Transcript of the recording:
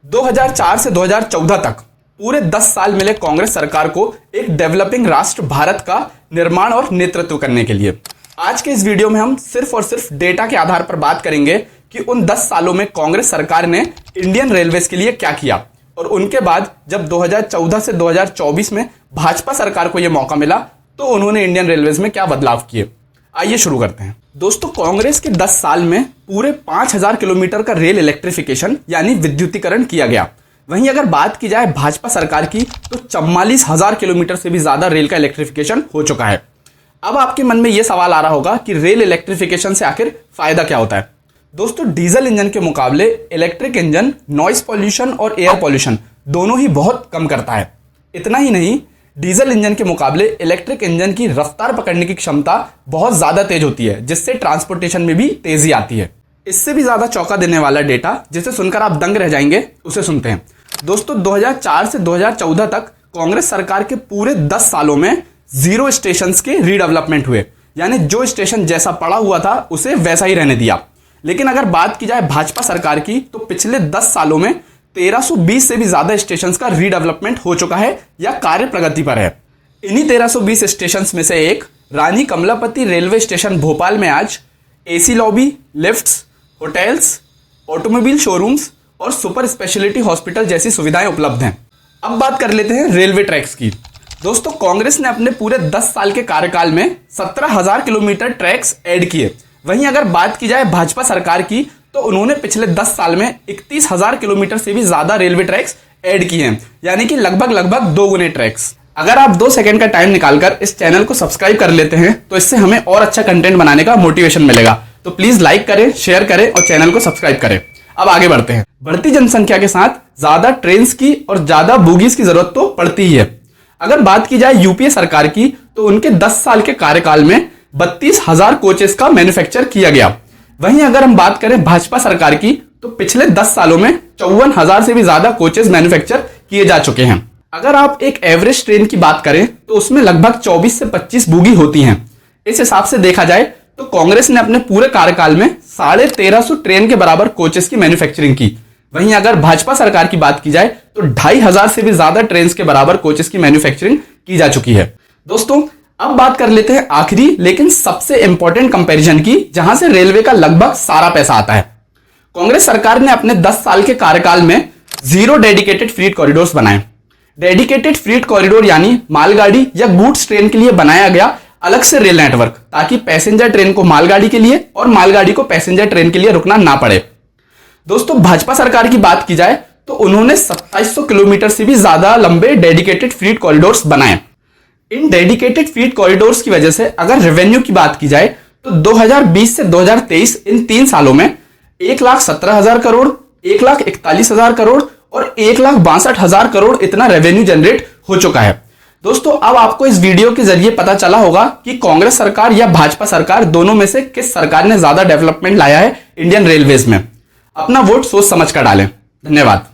2004 से 2014 तक पूरे 10 साल मिले कांग्रेस सरकार को एक डेवलपिंग राष्ट्र भारत का निर्माण और नेतृत्व करने के लिए। आज के इस वीडियो में हम सिर्फ और सिर्फ डेटा के आधार पर बात करेंगे कि उन 10 सालों में कांग्रेस सरकार ने इंडियन रेलवेज के लिए क्या किया और उनके बाद जब 2014 से 2024 में भाजपा सरकार को यह मौका मिला तो उन्होंने इंडियन रेलवेज में क्या बदलाव किए। आइए शुरू करते हैं। दोस्तों, कांग्रेस के 10 साल में पूरे 5000 किलोमीटर का रेल इलेक्ट्रिफिकेशन यानी विद्युतीकरण किया गया। वहीं अगर बात की जाए भाजपा सरकार की तो 44,000 किलोमीटर से भी ज्यादा रेल का इलेक्ट्रिफिकेशन हो चुका है। अब आपके मन में यह सवाल आ रहा होगा कि रेल इलेक्ट्रिफिकेशन से आखिर फायदा क्या होता है। दोस्तों, डीजल इंजन के मुकाबले इलेक्ट्रिक इंजन नॉइस पॉल्यूशन और एयर पॉल्यूशन दोनों ही बहुत कम करता है। इतना ही नहीं, डीजल इंजन के मुकाबले इलेक्ट्रिक इंजन की रफ्तार पकड़ने की क्षमता बहुत ज्यादा तेज होती है, जिससे ट्रांसपोर्टेशन में भी तेजी आती है। इससे भी ज्यादा चौंका देने वाला डेटा जिसे सुनकर आप दंग रह जाएंगे, उसे सुनते हैं। दोस्तों, 2004 से 2014 तक कांग्रेस सरकार के पूरे 10 सालों में 0 स्टेशन के रीडेवलपमेंट हुए, यानी जो स्टेशन जैसा पड़ा हुआ था उसे वैसा ही रहने दिया। लेकिन अगर बात की जाए भाजपा सरकार की तो पिछले 10 सालों में 1320 से भी ज्यादा स्टेशन का रीडेवलपमेंट हो चुका है या कार्य प्रगति पर है। इन्हीं 1320 स्टेशन में से एक रानी कमलापति रेलवे स्टेशन भोपाल में आज AC lobby, lifts, hotels, automobile showrooms और सुपर स्पेशलिटी हॉस्पिटल जैसी सुविधाएं उपलब्ध हैं। अब बात कर लेते हैं रेलवे ट्रैक्स की। दोस्तों, कांग्रेस ने अपने पूरे 10 साल के कार्यकाल में 17,000 किलोमीटर ट्रैक्स ऐड किए। वहीं अगर बात की जाए भाजपा सरकार की तो उन्होंने पिछले 10 साल में 31,000 किलोमीटर से भी ज्यादा रेलवे ट्रैक्स ऐड किए हैं, यानी कि लगभग 2 गुने ट्रैक्स। अगर आप 2 सेकंड का टाइम निकालकर इस चैनल को सब्सक्राइब कर लेते हैं तो इससे हमें और अच्छा कंटेंट बनाने का मोटिवेशन मिलेगा। तो प्लीज लाइक करें, शेयर करें और चैनल को सब्सक्राइब करें। अब आगे बढ़ते हैं। बढ़ती जनसंख्या के साथ ज्यादा ट्रेन की और ज्यादा बोगीज की जरूरत तो पड़ती ही है। अगर बात की जाए यूपीए सरकार की तो उनके 10 साल के कार्यकाल में 32,000 कोचेस का मैन्युफैक्चर किया गया। वहीं अगर हम बात करें भाजपा सरकार की तो पिछले 10 सालों में 54,000 से भी ज्यादा कोचेस मैन्युफैक्चर किए जा चुके हैं। अगर आप एक एवरेज ट्रेन की बात करें तो उसमें लगभग 24 से 25 बोगी होती हैं। इस हिसाब से देखा जाए तो कांग्रेस ने अपने पूरे कार्यकाल में 1350 ट्रेन के बराबर कोचेस की मैन्युफैक्चरिंग की। वहीं अगर भाजपा सरकार की बात की जाए तो 2,500 से भी ज्यादा ट्रेन के बराबर कोचेस की मैन्युफैक्चरिंग की जा चुकी है। दोस्तों, अब बात कर लेते हैं आखिरी लेकिन सबसे इंपॉर्टेंट कंपैरिजन की, जहां से रेलवे का लगभग सारा पैसा आता है। कांग्रेस सरकार ने अपने 10 साल के कार्यकाल में 0 डेडिकेटेड फ्रीट कॉरिडोर्स बनाए। डेडिकेटेड फ्रीट कॉरिडोर यानी मालगाड़ी या गुड्स ट्रेन के लिए बनाया गया अलग से रेल नेटवर्क, ताकि पैसेंजर ट्रेन को मालगाड़ी के लिए और मालगाड़ी को पैसेंजर ट्रेन के लिए रुकना ना पड़े। दोस्तों, भाजपा सरकार की बात की जाए तो उन्होंने 2700 किलोमीटर से भी ज्यादा लंबे डेडिकेटेड फ्रीट कॉरिडोर्स बनाए। इन डेडिकेटेड फ्रीट कॉरिडोर्स की वजह से अगर रेवेन्यू की बात की जाए तो 2020 से 2023 इन 3 सालों में 1,17,000 करोड़, 1,41,000 करोड़ और 1,62,000 करोड़ इतना रेवेन्यू जनरेट हो चुका है। दोस्तों, अब आपको इस वीडियो के जरिए पता चला होगा कि कांग्रेस सरकार या भाजपा सरकार दोनों में से किस सरकार ने ज्यादा डेवलपमेंट लाया है इंडियन रेलवेज में। अपना वोट सोच समझ कर डालें। धन्यवाद।